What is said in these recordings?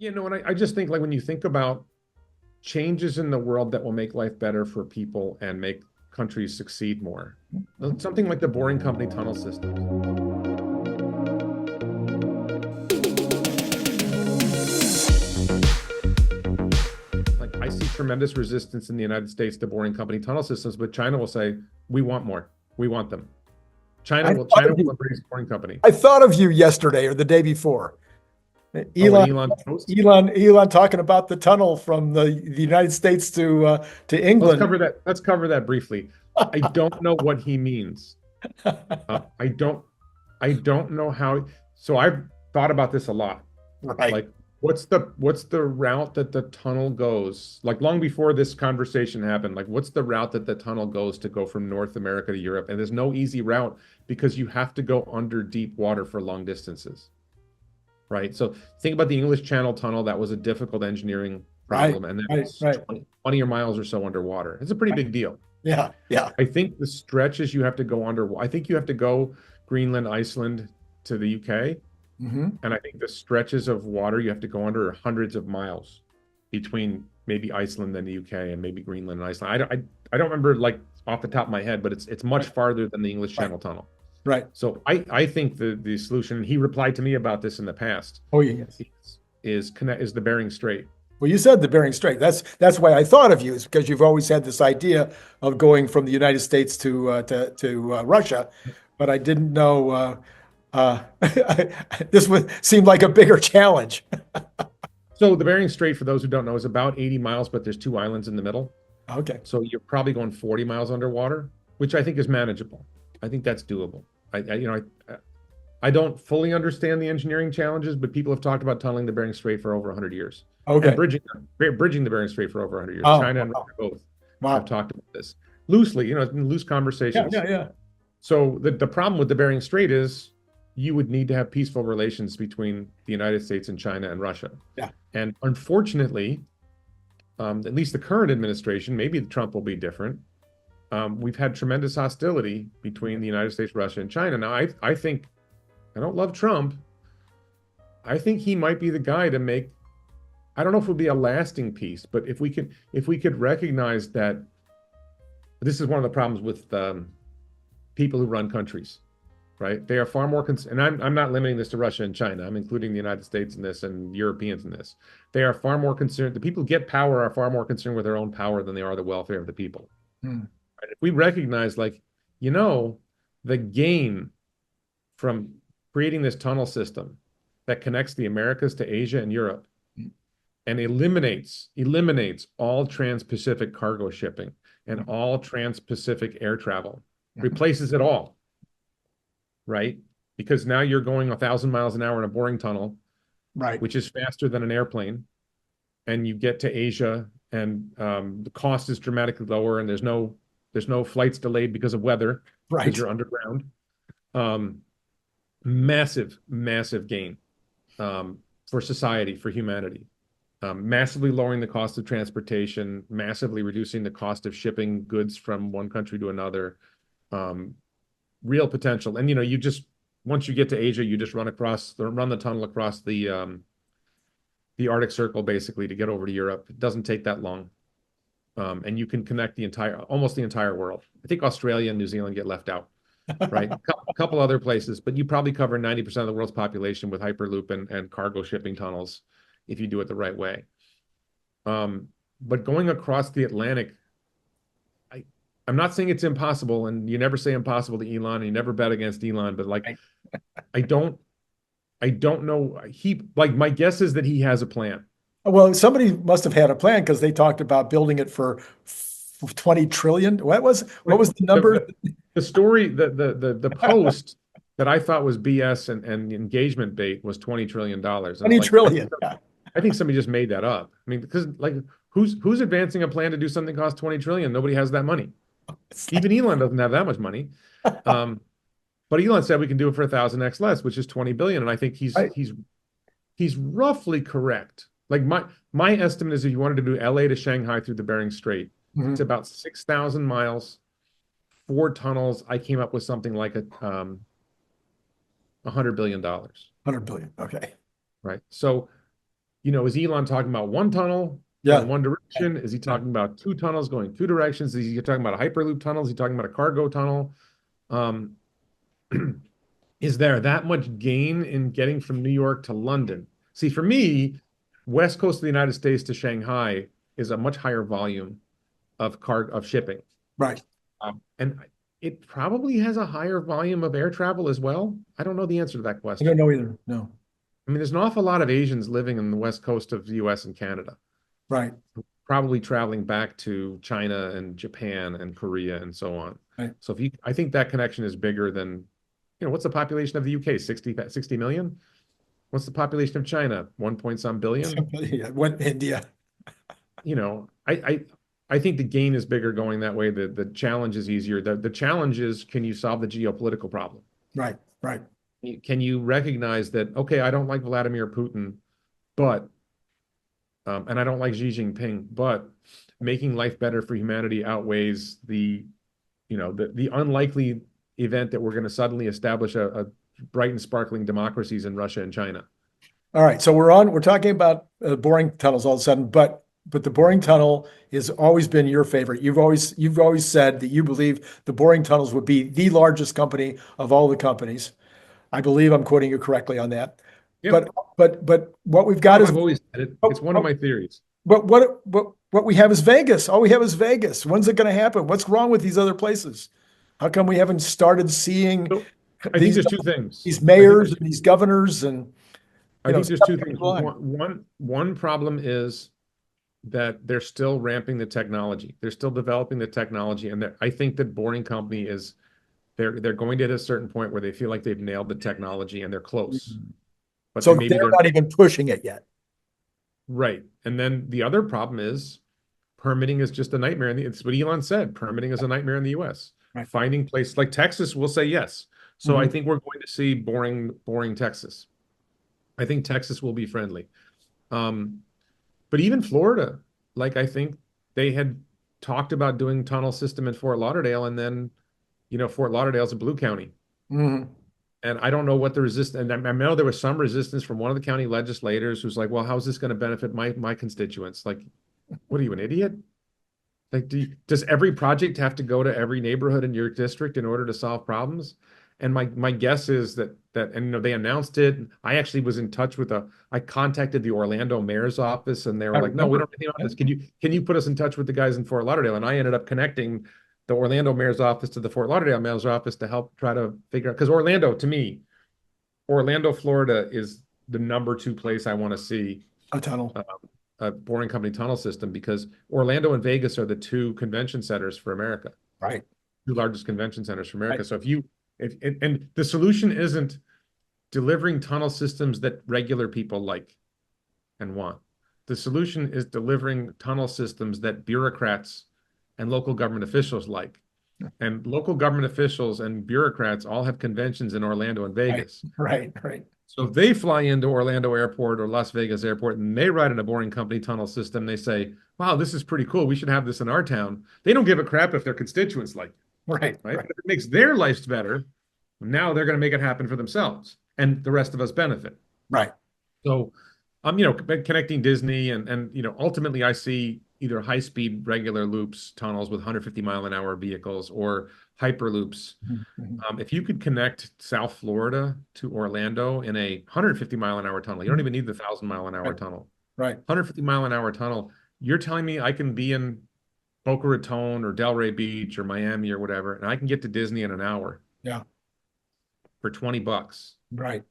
You know, and I just think like when you think about changes in the world that will make life better for people and make countries succeed more, something like the Boring Company tunnel systems. Like I see tremendous resistance in the United States to Boring Company tunnel systems, but China will say, we want more. We want them. I China will embrace Boring Company. I thought of you yesterday or the day before. Oh, and Elon, Elon Post. Elon talking about the tunnel from the United States to Let's England. cover that. Let's cover that briefly. I don't know what he means. Uh, I don't I don't know how. So I've thought about this a lot. Right. Like, what's the route that the tunnel goes? Like long before this conversation happened, like what's the route that the tunnel goes to go from North America to Europe? And there's no easy route because you have to go under deep water for long distances, right? So think about the English Channel tunnel. That was a difficult engineering Right. problem, and Right. that's Right. 20 miles or so underwater. It's a pretty Right. big deal. Yeah. Yeah. I think the stretches you have to go under, I think you have to go Greenland, Iceland to the UK. Hmm. And I think the stretches of water you have to go under are hundreds of miles between maybe Iceland and the UK and maybe Greenland and Iceland. I don't remember like off the top of my head, but it's much Right. farther than the English Right. Channel Tunnel. Right. So I think the solution, and he replied to me about this in the past, Oh, yes. is the Bering Strait. Well, you said the Bering Strait. That's why I thought of you, is because you've always had this idea of going from the United States to Russia, but I didn't know uh, this would seem like a bigger challenge. So the Bering Strait, for those who don't know, is about 80 miles, but there's two islands in the middle. Okay. So you're probably going 40 miles underwater, which I think is manageable. I think that's doable. I don't fully understand the engineering challenges, but people have talked about tunneling the Bering Strait for over 100 years and Okay. bridging the Bering Strait for over 100 years. Oh, China and wow. Russia both have Wow. talked about this loosely, in loose Yeah, conversations. yeah, yeah. So the problem with the Bering Strait is you would need to have peaceful relations between the United States and China and Russia. Yeah. And unfortunately, at least the current administration, maybe Trump will be different. We've had tremendous hostility between the United States, Russia, and China. Now, I think I don't love Trump. I think he might be the guy to make. I don't know if it would be a lasting peace, but if we could recognize that this is one of the problems with people who run countries, right? They are far more and I'm not limiting this to Russia and China. I'm including the United States in this and Europeans in this. They are far more concerned. The people who get power are far more concerned with their own power than they are the welfare of the people. Hmm. Right? If we recognize, like, the gain from creating this tunnel system that connects the Americas to Asia and Europe and eliminates all trans-Pacific cargo shipping and all trans-Pacific air travel, replaces it all, right? Because now you're going 1,000 miles an hour in a boring tunnel, Right. which is faster than an airplane, and you get to Asia, and the cost is dramatically lower, and there's no flights delayed because of weather because Right. you're underground. Massive gain for society, for humanity. Massively lowering the cost of transportation, massively reducing the cost of shipping goods from one country to another. Real potential. And you just once you get to Asia, you just run the tunnel across the Arctic Circle basically to get over to Europe. It doesn't take that long. And you can connect almost the entire world. I think Australia and New Zealand get left out, right? A couple other places, but you probably cover 90% of the world's population with Hyperloop and cargo shipping tunnels if you do it the right way. But going across the Atlantic, I'm not saying it's impossible, and you never say impossible to Elon, and you never bet against Elon, but like, Right. I don't know. My guess is that he has a plan. Well, somebody must have had a plan because they talked about building it for 20 trillion. What was the number? The story, the post that I thought was BS and engagement bait was $20 trillion. And 20 like, trillion. Yeah. I think somebody just made that up. I mean, because like who's advancing a plan to do something that costs 20 trillion? Nobody has that money. Even Elon doesn't have that much money. But Elon said we can do it for 1,000x less, which is 20 billion. And I think Right. he's roughly correct. Like my estimate is if you wanted to do LA to Shanghai through the Bering Strait, Mhm. it's about 6,000 miles, 4 tunnels. I came up with something like $100 billion, 100 billion. Okay. right? So is Elon talking about one tunnel going Yeah. one direction? Is he talking about two tunnels going two directions? Is he talking about a hyperloop tunnel? Is he talking about a cargo tunnel? Um, is there that much gain in getting from New York to London? See, for me, West Coast of the United States to Shanghai is a much higher volume of shipping. Right. And it probably has a higher volume of air travel as well. I don't know the answer to that I don't question. know either. No. I mean, there's an awful lot of Asians living in the West Coast of the US and Canada, Right. probably traveling back to China and Japan and Korea and so on. Right. So I think that connection is bigger than, what's the population of the UK? 60 million? What's the population of China? 1 point some billion? Yeah. What India? You know, I think the gain is bigger going that way. The challenge is easier. The challenge is, can you solve the geopolitical problem? Right. Right. Can you recognize that, okay, I don't like Vladimir Putin, but and I don't like Xi Jinping, but making life better for humanity outweighs the unlikely event that we're going to suddenly establish a bright and sparkling democracies in Russia and China. All right. So we're talking about boring tunnels all of a sudden, but the boring tunnel has always been your favorite. You've always said that you believe the boring tunnels would be the largest company of all the companies. I believe I'm quoting you correctly on that. Yep. But what we've got is I've always said it. It's one of my theories. but what we have is Vegas. All we have is Vegas. When's it going to happen? What's wrong with these other places? How come we haven't started seeing So I think there's two things. these mayors and these governors and I think there's two things. line? One problem is that they're still ramping the technology. They're still developing the technology, and I think that Boring Company is they're going to hit a certain point where they feel like they've nailed the technology and they're close. But So maybe they're not even pushing it yet. right. And then the other problem is permitting is just a nightmare. It's what Elon said. Permitting is a nightmare in the US. Right. Finding places like Texas will say yes. So I Mhm. think we're going to see boring Texas. I think Texas will be friendly. But even Florida, like I think they had talked about doing tunnel system in Fort Lauderdale, and then, Fort Lauderdale's a blue county. Mhm. And I don't know what the resistance, and I know there was some resistance from one of the county legislators who's like, well, how's this going to benefit my constituents? Like, what are you, an idiot? Like, does every project have to go to every neighborhood in your district in order to solve problems? And my guess is that and they announced it. I actually was in touch with I contacted the Orlando mayor's office, and they were I like, "No, we remember. don't know anything about this. Can you put us in touch with the guys in Fort Lauderdale?" And I ended up connecting the Orlando mayor's office to the Fort Lauderdale mayor's office to help try to figure out, because Orlando, to me, Orlando, Florida is the number two place I want to see A tunnel. a Boring Company tunnel system, because Orlando and Vegas are the two convention centers for America, Right. two largest convention centers for America. Right. So if and the solution isn't delivering tunnel systems that regular people like and want. The solution is delivering tunnel systems that bureaucrats and local government officials like. And local government officials and bureaucrats all have conventions in Orlando and Right. Vegas. Right. Right. So if they fly into Orlando Airport or Las Vegas Airport and they ride in a Boring Company tunnel system, they say, wow, this is pretty cool. We should have this in our town. They don't give a crap if their constituents like it, Right. right? Right. If it makes their lives better, now they're going to make it happen for themselves, and the rest of us benefit. Right. So, connecting Disney and ultimately I see either high-speed regular loops, tunnels with 150-mile-an-hour vehicles, or hyperloops. Mhm. If you could connect South Florida to Orlando in a 150-mile-an-hour tunnel, you don't even need the 1,000-mile-an-hour Right. tunnel. Right. 150-mile-an-hour tunnel, you're telling me I can be in Boca Raton or Delray Beach or Miami or whatever, and I can get to Disney in an hour Yeah. for $20. Right.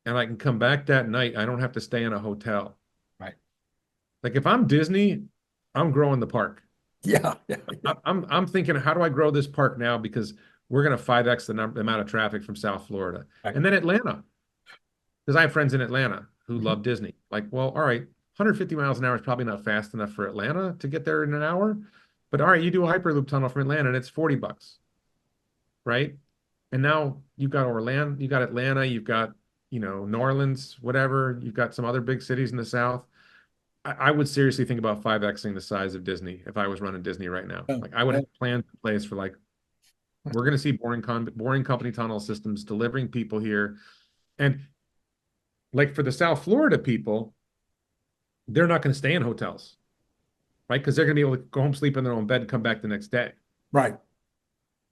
And I can come back that night. I don't have to stay in a hotel. Right. Like if I'm Disney, I'm growing the park. Yeah. Yeah. I'm thinking, how do I grow this park now? Because we're going to 5x the amount of traffic from South Florida. Right. And then Atlanta, because I have friends in Atlanta who Mhm. love Disney. Like, well, all right, 150 miles an hour is probably not fast enough for Atlanta to get there in an hour. But all right, you do a Hyperloop tunnel from Atlanta and it's $40, right? And now you've got Orlando, you've got Atlanta, you've got, New Orleans, whatever. You've got some other big cities in the South. I would seriously think about 5xing the size of Disney if I was running Disney right now. Yeah. Like I would Yeah. have plans in place for like, we're going to see Boring Company tunnel systems delivering people here. And like for the South Florida people, they're not going to stay in hotels, right? Because they're going to be able to go home, sleep in their own bed, and come back the next day. Right.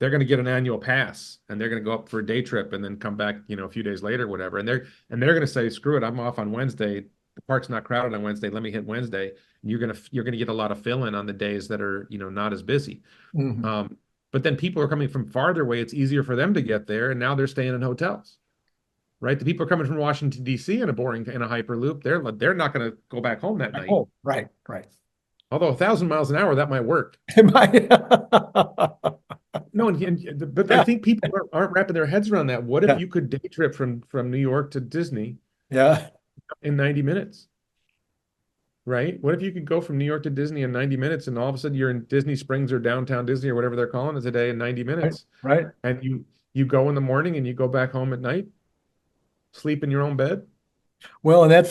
They're going to get an annual pass, and they're going to go up for a day trip and then come back, a few days later, whatever. And they're going to say, "Screw it, I'm off on Wednesday. The park's not crowded on Wednesday. Let me hit Wednesday." And you're gonna get a lot of fill in on the days that are not as busy. Mhm. But then people are coming from farther away. It's easier for them to get there, and now they're staying in hotels, right? The people are coming from Washington D.C. in a hyperloop. They're not going to go back home that night. Oh, right, right. Although 1,000 miles an hour, that might work. Am I- No, but I Yeah, think people aren't wrapping their heads around that. What if yeah, you could day trip from New York to Disney yeah. in 90 minutes, right? What if you could go from New York to Disney in 90 minutes and all of a sudden you're in Disney Springs or downtown Disney or whatever they're calling it today in 90 Right, minutes, right. and you go in the morning and you go back home at night, sleep in your own bed? Well, and that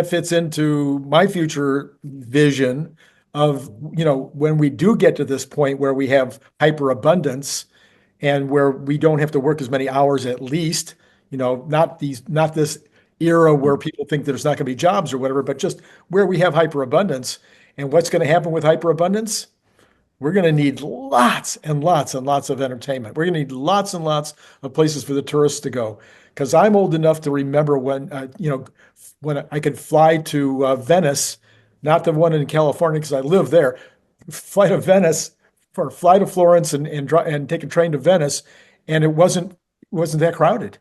fits into my future vision of, when we do get to this point where we have hyperabundance and where we don't have to work as many hours at least, not this era where people think there's not going to be jobs or whatever, but just where we have hyperabundance. And what's going to happen with hyperabundance? We're going to need lots and lots and lots of entertainment. We're going to need lots and lots of places for the tourists to go. Because I'm old enough to remember when I could fly to Venice, not the one in California because I live there, fly to Venice or fly to Florence and take a train to Venice, and it wasn't that crowded.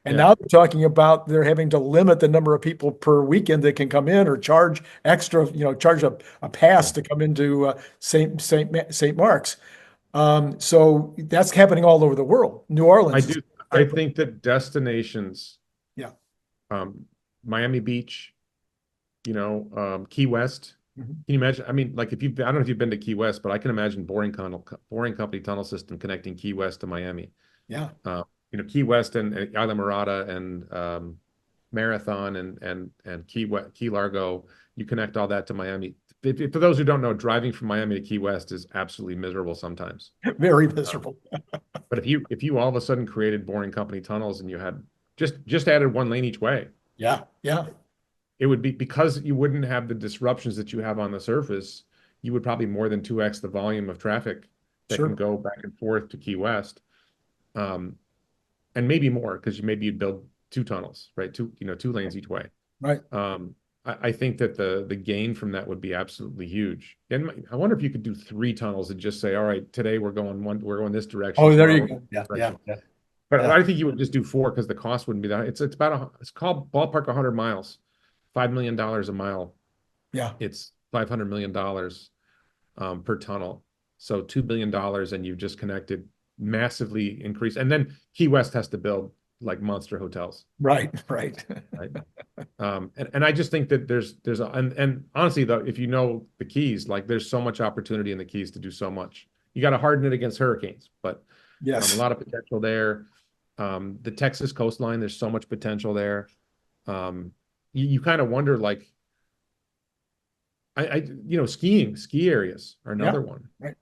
And Yeah, now they're talking about they're having to limit the number of people per weekend that can come in or charge extra, charge a pass to come into St. Mark's. So that's happening all over the world. New I Orleans is do. I think that destinations, yeah. um, Miami Beach, Key West. Mhm. Can you imagine? I mean, like I don't know if you've been to Key West, but I can imagine Boring Company tunnel system connecting Key West to Miami. Yeah. Uh, Key West and Isla Morada and Marathon and Key Largo. You connect all that to Miami. For those who don't know, driving from Miami to Key West is absolutely miserable sometimes. Very miserable. But if you all of a sudden created Boring Company tunnels and you had just added one lane each way, Yeah. Yeah. it would be because you wouldn't have the disruptions that you have on the surface. You would probably more than 2x the volume of traffic that can Sure. go back and forth to Key West. And maybe more because maybe you'd build two tunnels, right? Two lanes each way. Right. I think that the gain from that would be absolutely huge. And I wonder if you could do three tunnels and just say, all right, today we're going this direction. Oh, there you Tomorrow go. Yeah. we're Yeah. going this direction. Yeah. But Yeah. I think you would just do four because the cost wouldn't be that. It's called ballpark 100 miles, $5 million a mile. Yeah. It's $500 million per tunnel. So $2 billion, and you've just connected massively increased. And then Key West has to build like monster hotels, Right. Right. right? And I just think that and honestly though, if you know the Keys, like there's so much opportunity in the Keys to do so much. You got to harden it against hurricanes, but a Yes. lot of potential there. The Texas coastline, there's so much potential there. You kind of wonder, like, ski areas are Yeah. another one. Right.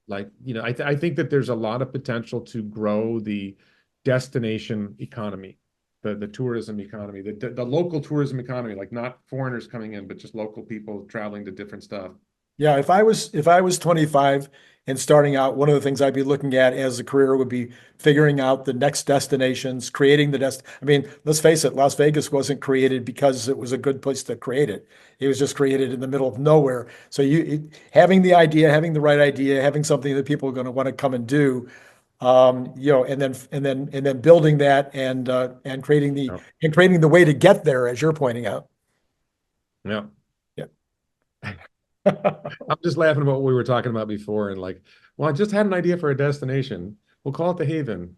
Like, I think that there's a lot of potential to grow the destination economy, the tourism economy, the local tourism economy, like not foreigners coming in, but just local people traveling to different stuff. Yeah, if I was 25 and starting out, one of the things I'd be looking at as a career would be figuring out the next destinations, creating I mean, let's face it, Las Vegas wasn't created because it was a good place to create it. It was just created in the middle of nowhere. So having the idea, having the right idea, having something that people are going to want to come and do, and then building that and creating the Yeah. and creating the way to get there, as you're pointing out. Yeah. Yeah. I'm just laughing about what we were talking about before and like, well, I just had an idea for a destination. We'll call it the Haven.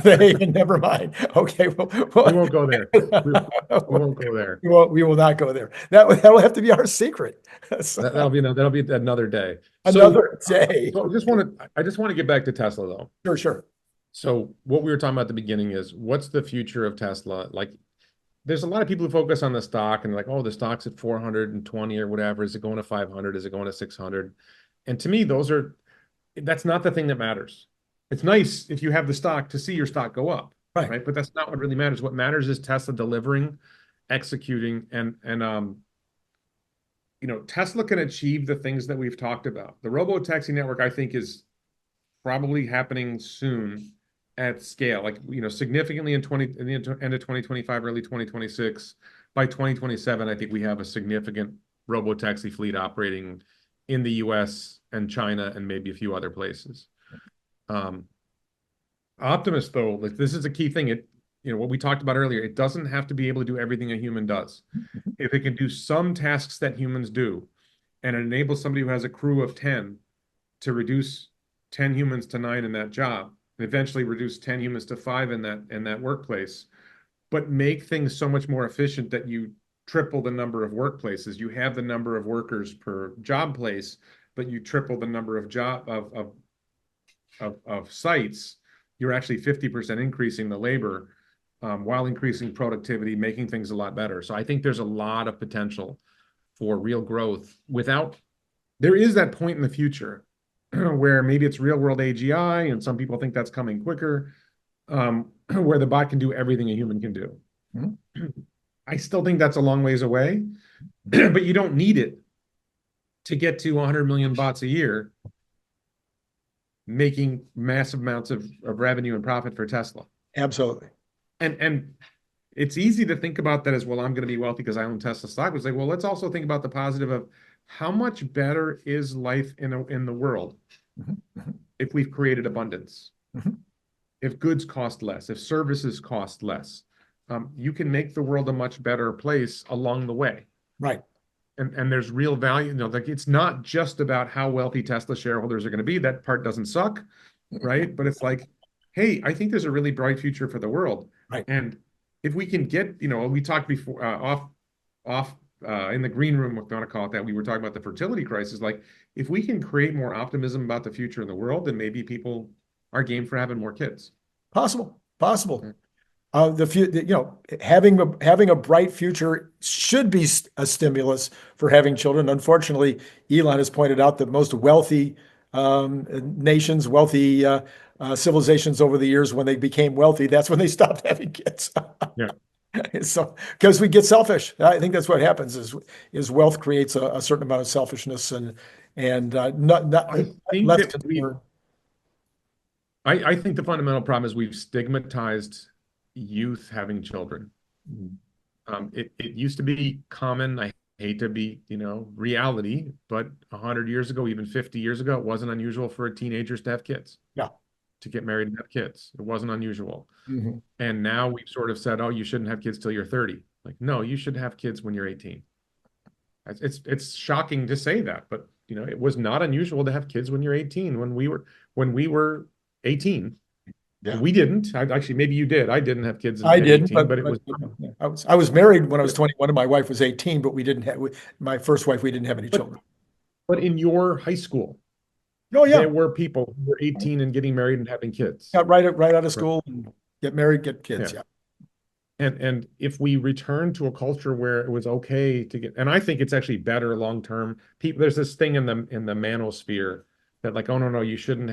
Never mind. Okay, We won't go there. We won't go there. we will not go there. That will have to be our secret. So, That'll be another day. another day. So I just want to get back to Tesla though. Sure, sure. So what we were talking about at the beginning is what's the future of Tesla? Like there's a lot of people who focus on the stock and like, oh, the stock's at 420 or whatever. Is it going to 500? Is it going to 600? And to me, that's not the thing that matters. It's nice if you have the stock to see your stock go up, Right. right? But that's not what really matters. What matters is Tesla delivering, executing, and Tesla can achieve the things that we've talked about. The Robotaxi network, I think, is probably happening soon at scale, like, significantly in the end of 2025, early 2026. By 2027, I think we have a significant Robotaxi fleet operating in the US and China and maybe a few other places. Optimus, though, like, this is a key thing. What we talked about earlier, it doesn't have to be able to do everything a human does. If it can do some tasks that humans do, and it enables somebody who has a crew of 10 to reduce 10 humans to 9 in that job, and eventually reduce 10 humans to 5 in that workplace, but make things so much more efficient that you triple the number of workplaces. You have the number of workers per job place, but you triple the number of sites. You're actually 50% increasing the labor, while increasing productivity, making things a lot better. So I think there's a lot of potential for real growth there is that point in the future where maybe it's real world AGI, and some people think that's coming quicker, where the bot can do everything a human can do. I still think that's a long ways away, but you don't need it to get to 100 million bots a year, making massive amounts of revenue and profit for Tesla. Absolutely. And it's easy to think about that as, well, I'm going to be wealthy because I own Tesla stock. It's like, well, let's also think about the positive of how much better is life in the world if we've created abundance, if goods cost less, if services cost less. You can make the world a much better place along the way. Right. And there's real value. Like, it's not just about how wealthy Tesla shareholders are going to be. That part doesn't suck, right? But it's like, hey, I think there's a really bright future for the world. Right. And if we can get, we talked before off in the green room, if you want to call it that, we were talking about the fertility crisis. Like, if we can create more optimism about the future of the world, then maybe people are game for having more kids. Possible. Having a bright future should be a stimulus for having children. Unfortunately, Elon has pointed out that most wealthy nations, wealthy civilizations over the years, when they became wealthy, that's when they stopped having kids. Yeah. So, because we get selfish. I think that's what happens is wealth creates a certain amount of selfishness and not I think less that concern. I think the fundamental problem is we've stigmatized youth having children. It used to be common. I hate to be, reality, but 100 years ago, even 50 years ago, it wasn't unusual for teenagers to have kids. Yeah. To get married and have kids. It wasn't unusual. And now we've sort of said, oh, you shouldn't have kids till you're 30. Like, no, you should have kids when you're 18. It's shocking to say that, but it was not unusual to have kids when you're 18. When we were 18, Yeah. we didn't. Actually, maybe you did. I didn't have kids I at didn't, 18, but I was married when I was 21 and my wife was 18, but we didn't have my first wife. We didn't have any children. But in your high school, Oh yeah, there were people who were 18 and getting married and having kids. got right out of school and get married, get kids. Yeah. And if we return to a culture where it was okay to get, and I think it's actually better long term. There's this thing in the manosphere that, like, oh no, you shouldn't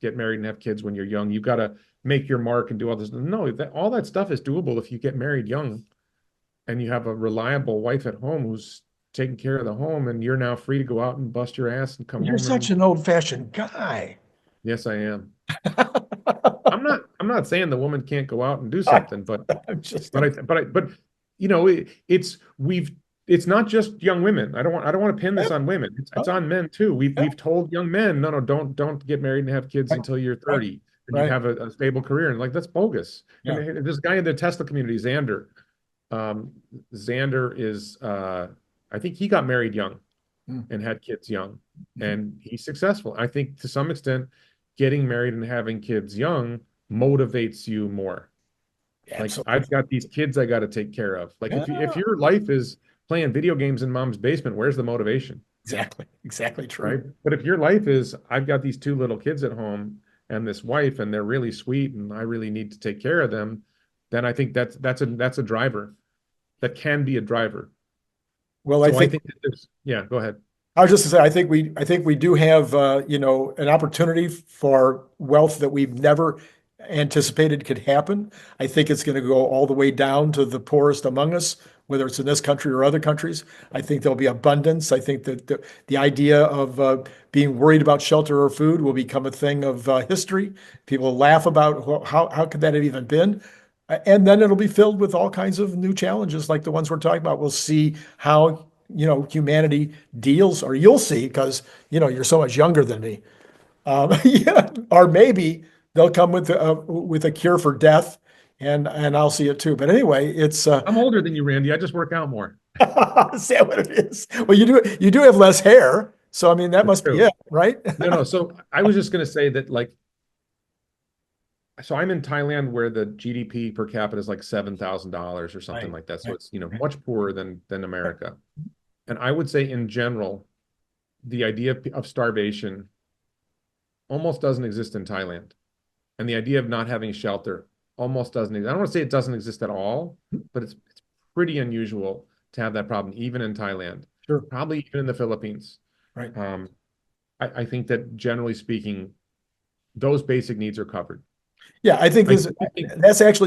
get married and have kids when you're young. You've got to make your mark and do all this. No, all that stuff is doable if you get married young and you have a reliable wife at home who's taking care of the home, and you're now free to go out and bust your ass and come home. You're such an old-fashioned guy. Yes, I am. I'm not saying the woman can't go out and do something, but it's not just young women. I don't want to pin this on women. It's on men too. We've told young men, no, don't get married and have kids until you're 30 and you have a stable career. And like, that's bogus. Yeah. And this guy in the Tesla community, Xander. Xander is I think he got married young and had kids young, and he's successful. I think to some extent, getting married and having kids young motivates you more. Yeah, like, I've got these kids I got to take care of. Like, if your life is playing video games in mom's basement, where's the motivation? Exactly true. Right? But if your life is, I've got these 2 little kids at home and this wife, and they're really sweet, and I really need to take care of them, then I think that's a driver. That can be a driver. Well, so I think that go ahead. I was just to say, I think we do have an opportunity for wealth that we've never anticipated could happen. I think it's going to go all the way down to the poorest among us, whether it's in this country or other countries. I think there'll be abundance. I think that the idea of being worried about shelter or food will become a thing of history. People laugh about how could that have even been? And then it'll be filled with all kinds of new challenges like the ones we're talking about. We'll see how, humanity deals, or you'll see, because, you're so much younger than me. Yeah, or maybe they'll come with a cure for death, and I'll see it too. But anyway, it's I'm older than you, Randy. I just work out more. is that what it is? Well, you do have less hair, so I mean that That's must be true. it, right? No. So I was just going to say that, like, so I'm in Thailand where the GDP per capita is like $7,000 or something Right, like that. So right, it's, much poorer than America. And I would say in general, the idea of starvation almost doesn't exist in Thailand. And the idea of not having shelter almost doesn't exist. I don't want to say it doesn't exist at all, but it's pretty unusual to have that problem, even in Thailand, sure, probably even in the Philippines. right. Um, I think that generally speaking, those basic needs are covered. Yeah, I think I this do think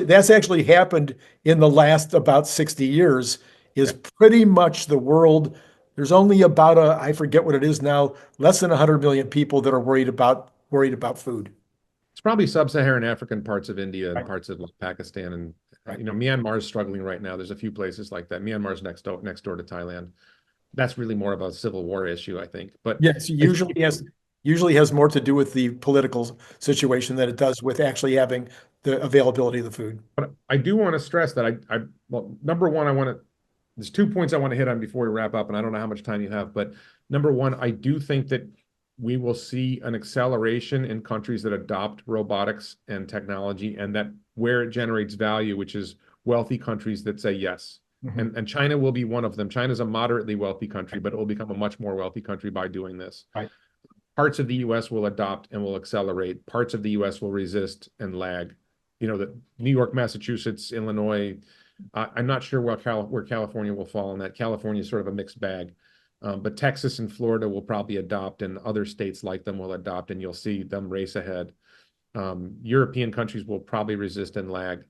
that's actually happened in the last about 60 years, is yeah, pretty much the world. There's only about I forget what it is now, less than 100 million people that are worried about food. it's probably sub-Saharan African parts of India and Right, parts of like Pakistan and right. Myanmar is struggling right now. There's a few places like that. Myanmar's next door to Thailand. That's really more of a civil war issue, I think. But Yes, I think usually has more to do with the political situation than it does with actually having the availability of the food. but I do want to stress that well, number one, there's 2 points I want to hit on before we wrap up, and I don't know how much time you have, but number one, I do think that we will see an acceleration in countries that adopt robotics and technology, and that where it generates value, which is wealthy countries that say yes. Mhm. And China will be one of them. China's a moderately wealthy country, but it will become a much more wealthy country by doing this. Right. Parts of the US will adopt and will accelerate. Parts of the US will resist and lag. The New York, Massachusetts, Illinois. I'm not sure where California will fall in that. California is sort of a mixed bag. But Texas and Florida will probably adopt, and other states like them will adopt, and you'll see them race ahead. European countries will probably resist and lag.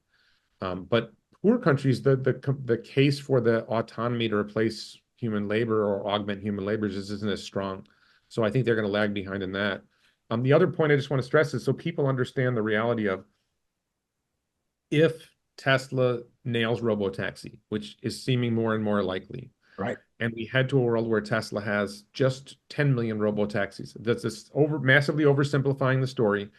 But poor countries, the case for the autonomy to replace human labor or augment human labor just isn't as strong. So I think they're going to lag behind in that. The other point I just want to stress is so people understand the reality of, if Tesla nails Robotaxi, which is seeming more and more likely, Right. and we head to a world where Tesla has just 10 million Robotaxis. That's just massively oversimplifying the story.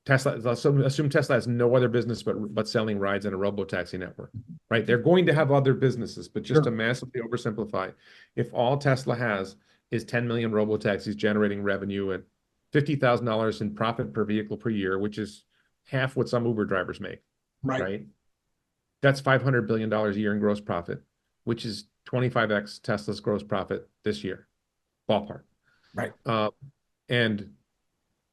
Assume Tesla has no other business but selling rides in a Robotaxi network, right? They're going to have other businesses, but just to Sure. massively oversimplify, if all Tesla has is 10 million Robotaxis generating revenue at $50,000 in profit per vehicle per year, which is half what some Uber drivers make, Right. right? That's $500 billion a year in gross profit, which is 25x Tesla's gross profit this year, ballpark. Right. And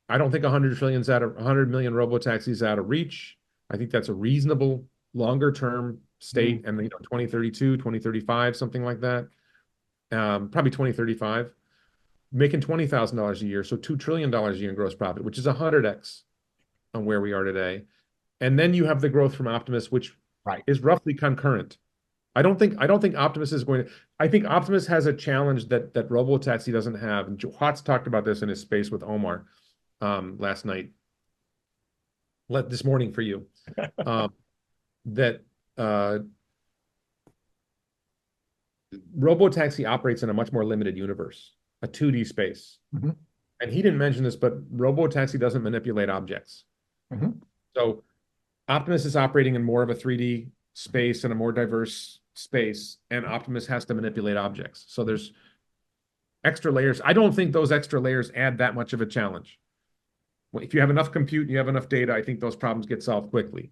I don't think 100 million robotaxis out of reach. I think that's a reasonable longer term state, and 2032, 2035, something like that. Probably 2035, making $20,000 a year, so $2 trillion a year in gross profit, which is 100x on where we are today. And then you have the growth from Optimus, which Right. is roughly concurrent. I don't think Optimus is going to. I think Optimus has a challenge that Robotaxi doesn't have. And Watts talked about this in his space with Omar last night, this morning for you, that Robotaxi operates in a much more limited universe, a 2D space. Mhm. And he didn't mention this, but Robotaxi doesn't manipulate objects. Mhm. So Optimus is operating in more of a 3D space and a more diverse space, and Optimus has to manipulate objects. So there's extra layers. I don't think those extra layers add that much of a challenge. If you have enough compute and you have enough data, I think those problems get solved quickly.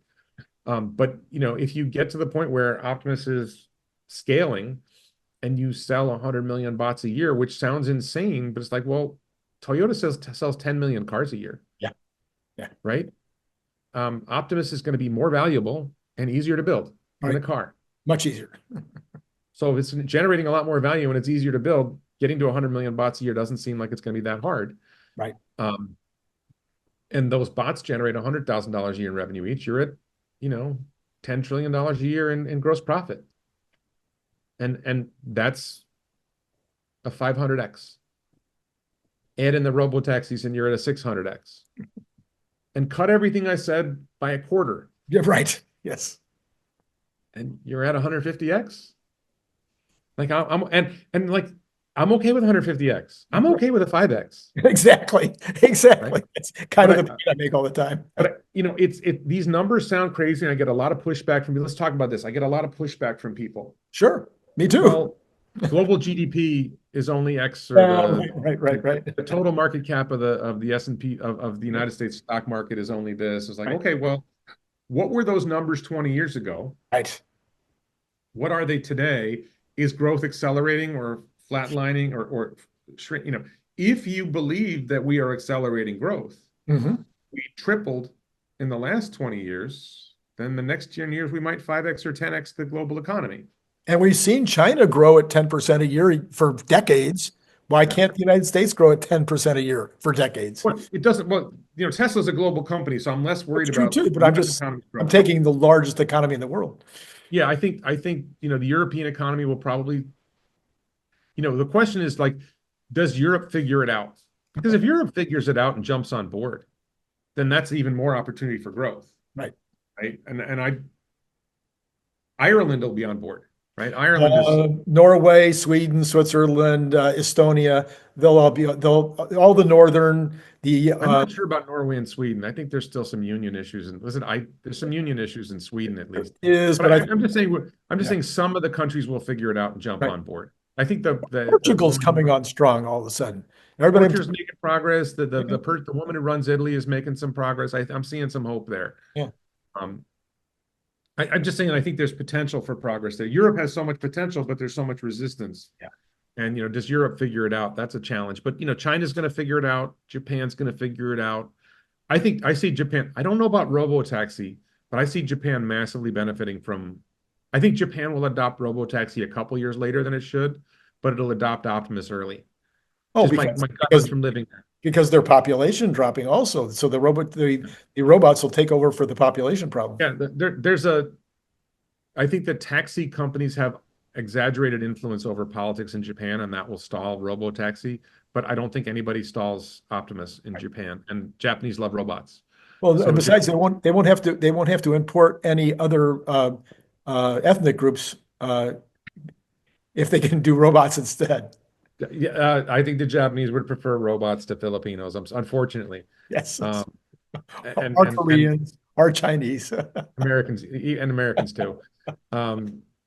But if you get to the point where Optimus is scaling and you sell 100 million bots a year, which sounds insane, but it's like, well, Toyota sells 10 million cars a year, Yeah. Yeah. right? Optimus is going to be more valuable and easier to build than Right. a car. Much easier. So if it's generating a lot more value and it's easier to build, getting to 100 million bots a year doesn't seem like it's going to be that hard. Right. And those bots generate $100,000 a year in revenue each. You're at, $10 trillion a year in gross profit. And that's a 500x. Add in the robotaxis and you're at a 600x. And cut everything I said by a quarter. Yeah, right. Yes. And you're at 150x. Like and like I'm okay with 150x. I'm okay with a 5x, Exactly. right? Exactly. It's kind But of the point I make all the time. you know, these numbers sound crazy, and I get a lot of pushback from people. Let's talk about this. I get a lot of pushback from people. Sure. Me too. Well, global GDP is only X, or Right. the total market cap of the S&P of the United States stock market is only this. It's like, Right. okay, well, what were those numbers 20 years ago? Right. What are they today? Is growth accelerating or flatlining or shrink? You know, if you believe that we are accelerating growth, Hmm. we tripled in the last 20 years, then the next 10 years we might 5x or 10x the global economy. And we've seen China grow at 10% a year for decades. Why Yeah. can't the United States grow at 10% a year for decades? Well, it doesn't, well, you know, Tesla's a global company, so I'm less worried It's true about too, but US economy I'm growth. taking the largest economy in the world. Yeah, I think, you know, the European economy will probably, you know, the question is like, does Europe figure it out? Because if Europe figures it out and jumps on board, then that's even more opportunity for growth, Right. right? Ireland will be on board, right? Ireland is, Norway, Sweden, Switzerland, Estonia, all the northern, I'm not sure about Norway and Sweden. I think there's still some union issues, and listen, there's some union issues in Sweden at least. But I'm just saying, yeah, saying some of the countries will figure it out and jump right. on board. I think the Portugal's woman coming on strong all of a sudden. Everybody, Portugal's making progress. The woman who runs Italy is making some progress. I'm seeing some hope there. yeah, Um, I'm just saying I think there's potential for progress there. Europe has so much potential, but there's so much resistance. yeah. And you know, does Europe figure it out? That's a challenge. But you know, China's going to figure it out. Japan's going to figure it out. I think I see Japan. I don't know about Robotaxi, but I see Japan massively benefiting from. I think Japan will adopt Robotaxi a couple years later than it should, but it'll adopt Optimus early. Oh, Just my gut hunch from living there. because their population dropping also. So the robots will take over for the population problem. Yeah, I think that taxi companies have exaggerated influence over politics in Japan, and that will stall Robotaxi. But I don't think anybody stalls Optimus in Japan, and Japanese love robots. Well, So and besides, they won't have to import any other ethnic groups if they can do robots instead. yeah, I think the Japanese would prefer robots to Filipinos, unfortunately. Yes, Um, our and Koreans, our Chinese. Americans too.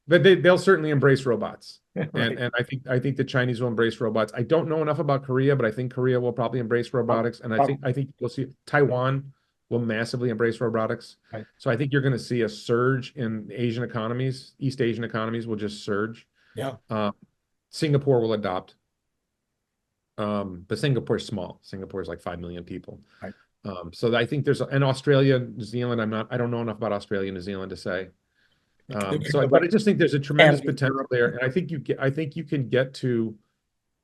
But they'll certainly embrace robots. Right. And I think the Chinese will embrace robots. I don't know enough about Korea, but I think Korea will probably embrace robotics. And I think you'll see Taiwan will massively embrace robotics. Right. So I think you're going to see a surge in Asian economies. East Asian economies will just surge. Yeah. Singapore will adopt. But Singapore's small. Singapore is like 5 million people. Right. So I think and Australia, New Zealand, I don't know enough about Australia and New Zealand to say. But I just think there's a tremendous potential there, and I think you can get to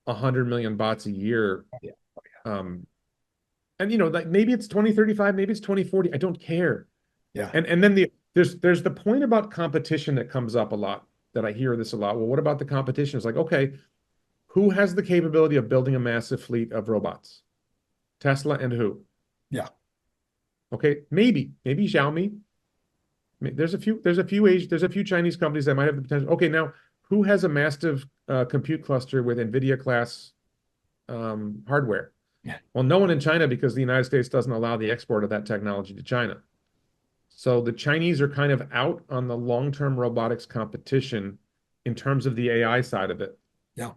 100 million bots a year. Yeah. And you know, like maybe it's 2035, maybe it's 2040. I don't care. Yeah. And then there's the point about competition that comes up a lot, that I hear this a lot. Well, what about the competition? It's like, okay, who has the capability of building a massive fleet of robots? Tesla and who? Yeah. Okay, maybe Xiaomi. There's a few Chinese companies that might have the potential. Okay, now who has a massive compute cluster with NVIDIA class hardware? Yeah. Well, no one in China, because the United States doesn't allow the export of that technology to China. So the Chinese are kind of out on the long-term robotics competition in terms of the AI side of it. Yeah.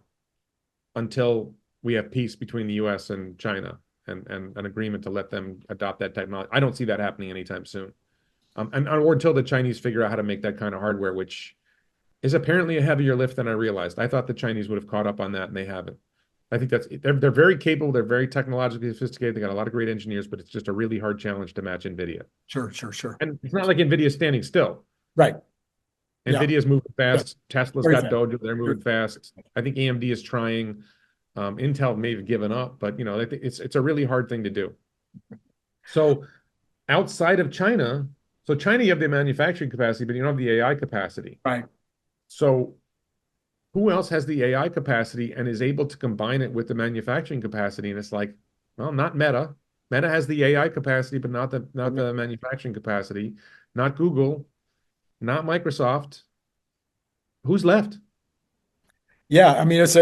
Until we have peace between the US and China and an agreement to let them adopt that technology. I don't see that happening anytime soon. Or until the Chinese figure out how to make that kind of hardware, which is apparently a heavier lift than I realized. I thought the Chinese would have caught up on that, and they haven't. I think they're very capable. They're very technologically sophisticated. They got a lot of great engineers, but it's just a really hard challenge to match NVIDIA. Sure. And it's not like NVIDIA's standing still. Right. NVIDIA's moving fast. Tesla's Very got fast. DOJO. They're moving fast. I think AMD is trying. Intel may have given up, but you know, it's a really hard thing to do. So outside of China, you have the manufacturing capacity, but you don't have the AI capacity. Right. So who else has the AI capacity and is able to combine it with the manufacturing capacity? And it's like, well, not Meta. Meta has the AI capacity, but not the manufacturing capacity. Not Google, not Microsoft. Who's left? Yeah, I mean it's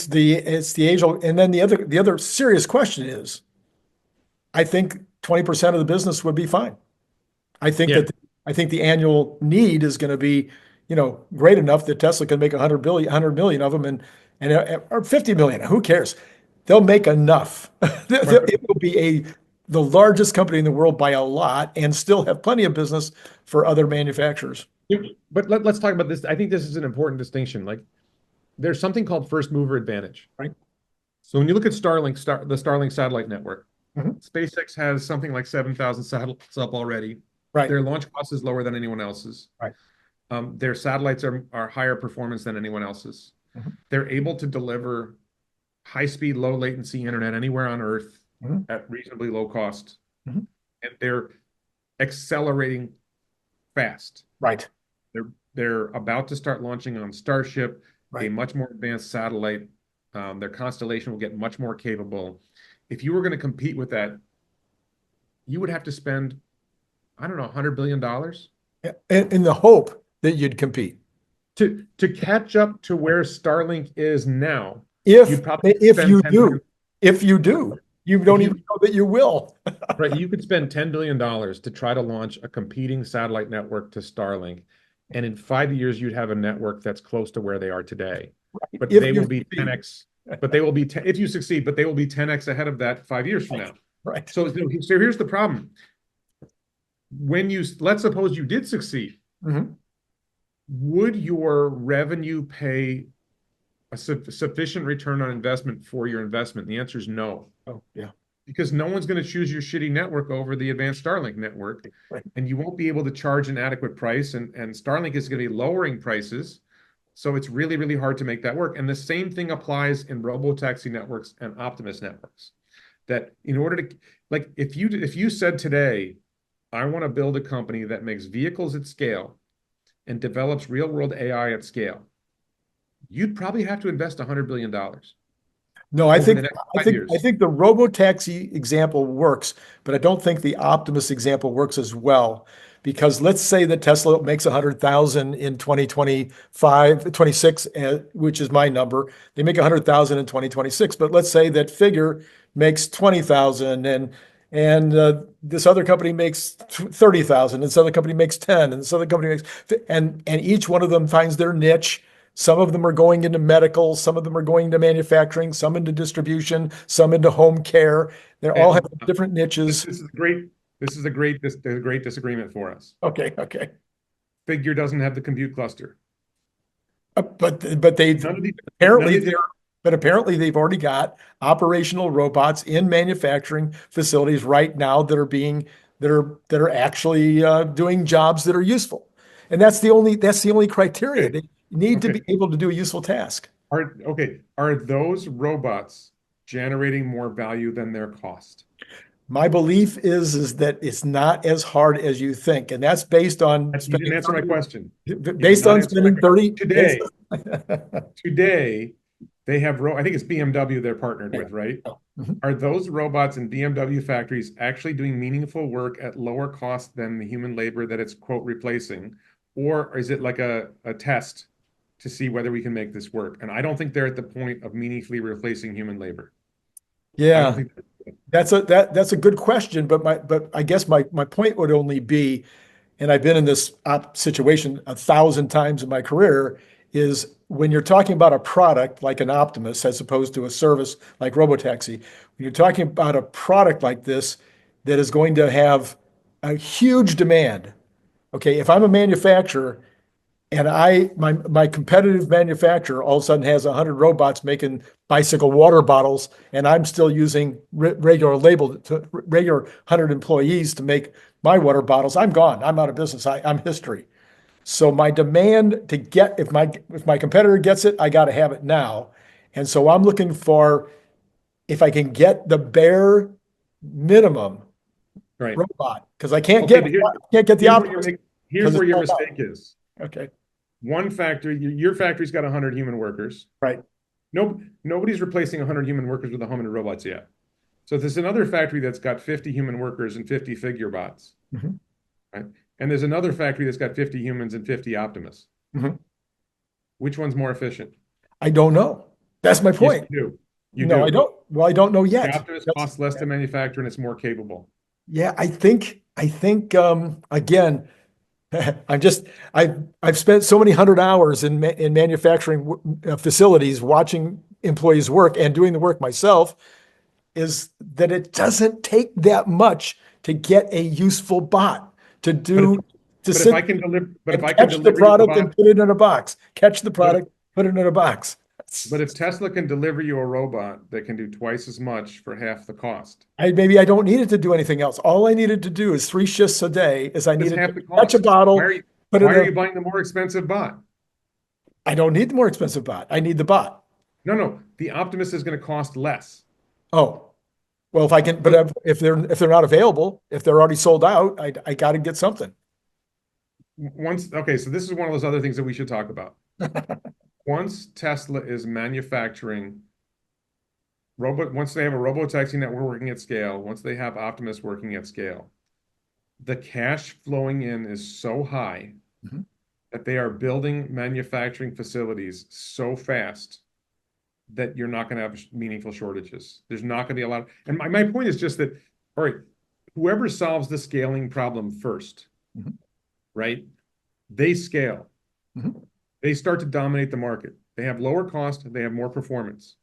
the age old, and then the other serious question is, I think 20% of the business would be fine. I think Yeah. that I think the annual need is going to be, great enough that Tesla can make 100 million of them, and or 50 million. Who cares? They'll make enough. Right. It will be the largest company in the world by a lot, and still have plenty of business for other manufacturers. But let's talk about this. I think this is an important distinction. Like, there's something called first mover advantage. Right. So when you look at the Starlink satellite network, Mhm. SpaceX has something like 7,000 satellites up already. Right. Their launch cost is lower than anyone else's. Right. Their satellites are higher performance than anyone else's. Mhm. They're able to deliver high speed, low latency internet anywhere on Earth Mhm. at reasonably low cost. Mhm. And they're accelerating fast. Right. They're about to start launching on Starship, a Right. much more advanced satellite. Their constellation will get much more capable. If you were going to compete with that, you would have to spend, I don't know, $100 billion In the hope that you'd compete. to catch up to where Starlink is now. If You'd probably if spend you 10 do, billion. if you do, you don't You even know that you will. right, you could spend $10 billion to try to launch a competing satellite network to Starlink, and in 5 years you'd have a network that's close to where they are today. But If they you will be succeed. 10x. But they will be if you succeed, but they will be 10x ahead of that 5 years from now. Right. So here's the problem. Let's suppose you did succeed, Mhm. would your revenue pay a sufficient return on investment for your investment? The answer is no, Oh, yeah. because no one's going to choose your shitty network over the advanced Starlink network, Right. and you won't be able to charge an adequate price, and Starlink is going to be lowering prices. So it's really, really hard to make that work. And the same thing applies in Robotaxi networks and Optimus networks. That in order to, like, if you said today, I want to build a company that makes vehicles at scale and develops real world AI at scale, you'd probably have to invest $100 billion No, I over think the next I five think I years. think the Robotaxi example works, but I don't think the Optimus example works as well. Because let's say that Tesla makes 100,000 in 2025, 26, which is my number. They make 100,000 in 2026, but let's say that figure makes 20,000, and this other company makes 30,000, and this other company makes 10, and this other company makes, and each one of them finds their niche. Some of them are going into medical, some of them are going into manufacturing, some into distribution, some into home care. They all have And different this, niches. this is great. This is a great disagreement for us. Okay, okay. Figure doesn't have the compute cluster. But they None of these, none apparently of these, they're but apparently they've already got operational robots in manufacturing facilities right now that are actually doing jobs that are useful. And that's the only criteria. okay, They need to okay. be able to do a useful task. Are those robots generating more value than their cost? My belief is that it's not as hard as you think, and that's based on You didn't spending answer my question. 30, You did based not on answer my spending question. 30 based Today, they have I think it's BMW they're partnered with, right? Mhm. Are those robots in BMW factories actually doing meaningful work at lower cost than the human labor that it's quote replacing? Or is it like a test to see whether we can make this work? And I don't think they're at the point of meaningfully replacing human labor. I don't Yeah, think that's a good question, but I guess my point would only be, and I've been in this situation 1,000 times in my career, is when you're talking about a product like an Optimus as opposed to a service like Robotaxi, when you're talking about a product like this that is going to have a huge demand. Okay, if I'm a manufacturer and my competitive manufacturer all of a sudden has 100 robots making bicycle water bottles, and I'm still using regular 100 employees to make my water bottles, I'm gone. I'm out of business. I'm history. So my demand to get if my competitor gets it, I got to have it now. And so I'm looking for, if I can get the bare minimum right. robot, because I can't Okay, get but the here's where Optimus here's because where it's your sold out. mistake is. Okay. one factory, your factory's got 100 human workers. Right. Nobody's replacing 100 human workers with 100 robots yet. So if there's another factory that's got 50 human workers and 50 figure bots, Mhm. right? And there's another factory that's got 50 humans and 50 Optimus. Mhm. Which one's more efficient? I don't know. That's my Yes, point. you do. You No, I do. don't. Well, I don't know The yet. Optimus costs less to manufacture and it's more capable. Yeah, I think again, I'm just I've spent so many hundred hours in manufacturing facilities watching employees work and doing the work myself, is that it doesn't take that much to get a useful bot to But if do to but if sit I can deliver but if and I can catch the deliver you a product bot, and put it in a box. Catch the but product, put it in a box. but if Tesla can deliver you a robot that can do twice as much for half the cost, Maybe I don't need it to do anything else. All I needed to do is 3 shifts a day. Is I that's needed half to the catch a cost. bottle, put it Why in are a. you buying the more expensive bot? I don't need the more expensive bot. I need the bot. No. The Optimus is going to cost less. Oh, well, if I can, but if they're not available, if they're already sold out, I got to get something. Okay, so this is one of those other things that we should talk about. Once Tesla is manufacturing once they have a robotaxi network working at scale, once they have Optimus working at scale, the cash flowing in is so high Mhm. that they are building manufacturing facilities so fast that you're not going to have meaningful shortages. There's not going to be a lot. And my point is just that, all right, whoever solves the scaling problem first, Mhm. right? They scale. Mhm. They start to dominate the market. They have lower cost, they have more performance.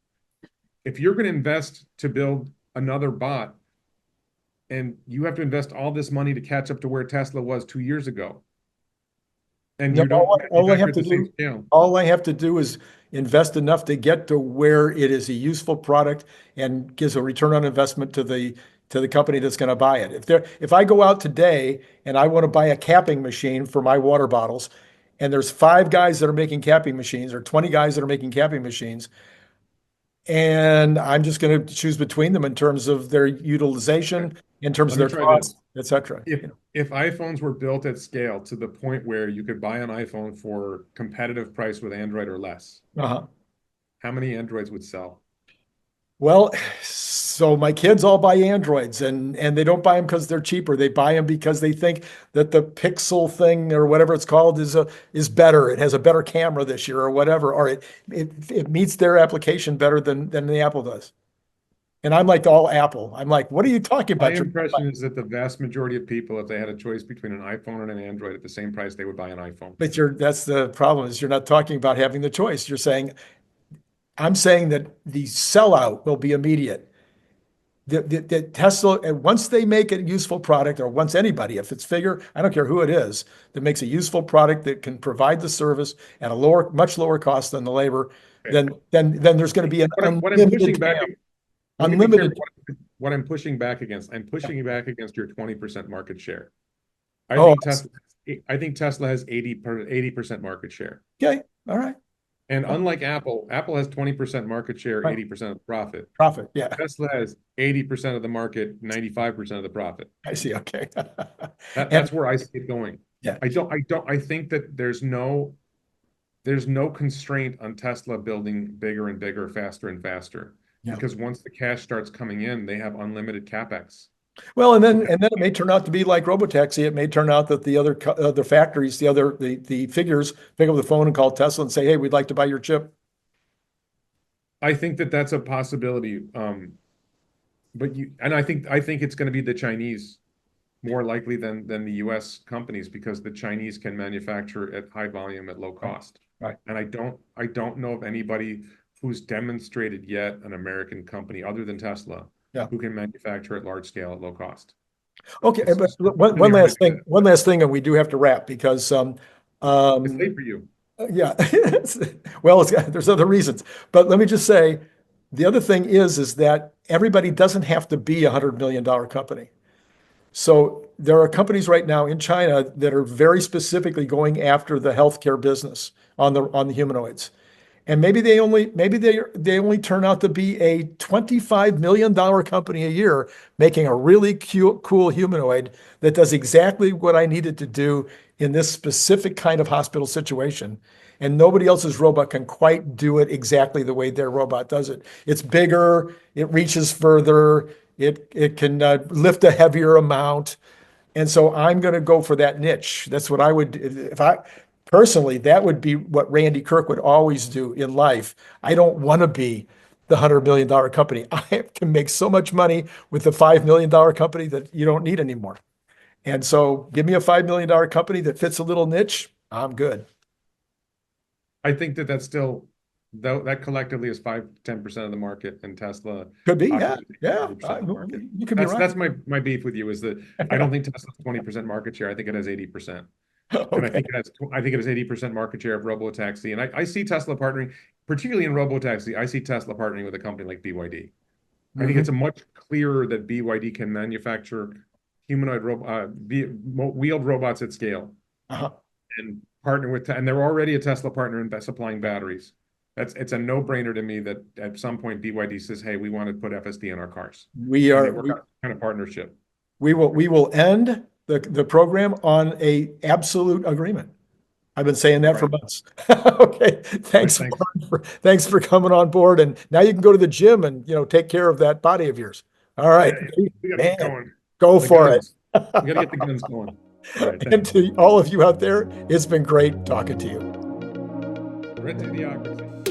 If you're going to invest to build another bot and you have to invest all this money to catch up to where Tesla was 2 years ago, and No, you don't all I manufacture have at to the same do, scale, all I have to do is invest enough to get to where it is a useful product and gives a return on investment to the company that's going to buy it. If I go out today and I want to buy a capping machine for my water bottles, and there's 5 guys that are making capping machines or 20 guys that are making capping machines, and I'm just going to choose between them in terms of their utilization, in terms let of me their try this. cost, et cetera. If iPhones were built at scale to the point where you could buy an iPhone for competitive price with Android or less, Uh-huh. how many Androids would sell? Well, so my kids all buy Androids, and they don't buy them because they're cheaper. They buy them because they think that the Pixel thing or whatever it's called is better. It has a better camera this year or whatever, or it meets their application better than the Apple does. And I'm like all Apple. I'm like, what are you talking My about? impression is that the vast majority of people, if they had a choice between an iPhone and an Android at the same price, they would buy an iPhone. But that's the problem, is you're not talking about having the choice. I'm saying that the sellout will be immediate. The Tesla, and once they make a useful product, or once anybody, if it's Figure, I don't care who it is, that makes a useful product that can provide the service at a much lower cost than the labor, Okay. then there's going to be an What I'm pushing unlimited back, TAM. let me be clear, Unlimited. what I'm pushing back against. I'm pushing back against your 20% market share. I Oh, think Tesla, I think Tesla has 80% market share. okay. All right. And unlike Apple, Apple has 20% market share, Right. 80% of the profit. Profit. Yeah. Tesla has 80% of the market, 95% of the profit. I see. Okay. And That's where I see it going. yeah. I think that there's no constraint on Tesla building bigger and bigger, faster and faster. Yeah. Because once the cash starts coming in, they have unlimited CapEx. Well, and then it may turn out to be like Robotaxi. It may turn out that the other factories, the figures pick up the phone and call Tesla and say, "Hey, we'd like to buy your chip." I think that that's a possibility. I think it's going to be the Chinese more likely than the US companies because the Chinese can manufacture at high volume at low Right. cost. Right. And I don't know of anybody who's demonstrated yet an American company other than Tesla Yeah. who can manufacture at large scale at low cost. Okay, It's but just one really hard to last do thing, that. one last thing, and we do have to wrap because It's um, late for you. yeah, well, there's other reasons, but let me just say, the other thing is that everybody doesn't have to be $100 million company. So there are companies right now in China that are very specifically going after the healthcare business on the humanoids. And maybe they only turn out to be a $25 million company a year, making a really cute, cool humanoid that does exactly what I needed to do in this specific kind of hospital situation. And nobody else's robot can quite do it exactly the way their robot does it. It's bigger, it reaches further, it can lift a heavier amount. And so I'm going to go for that niche. That's what I would, if I personally, that would be what Randy Kirk would always do in life. I don't want to be the $100 million company. I can make so much money with the $5 million company that you don't need anymore. And so give me a $5 million company that fits a little niche. I'm good. I think that that's still, that collectively is 5-10% of the market, and Tesla Could be, yeah, occupies yeah. 80% of the market. You could be right. That's my beef with you, is that I don't think Tesla's 20% market share. I think it has 80%. And I Okay. think it has 80% market share of Robotaxi. And I see Tesla partnering, particularly in Robotaxi, I see Tesla partnering with a company like BYD. I think it's a much clearer that BYD can manufacture humanoid wheeled robots at scale Uh-huh. and partner with, and they're already a Tesla partner in supplying batteries. It's a no-brainer to me that at some point BYD says, "Hey, we want to put FSD in our cars." We And are they work out kind of partnership. we will end the program on a absolute agreement. I've been saying that for Right. months. Okay. Thanks, Thanks. thanks for coming on board. And now you can go to the gym and take care of that body of yours. All right. Yeah, we got to get Man, going. go The for it. guns. We got to get the guns going. All right, And thanks. to all of you out there, it's been great talking to you. Red to idiocracy.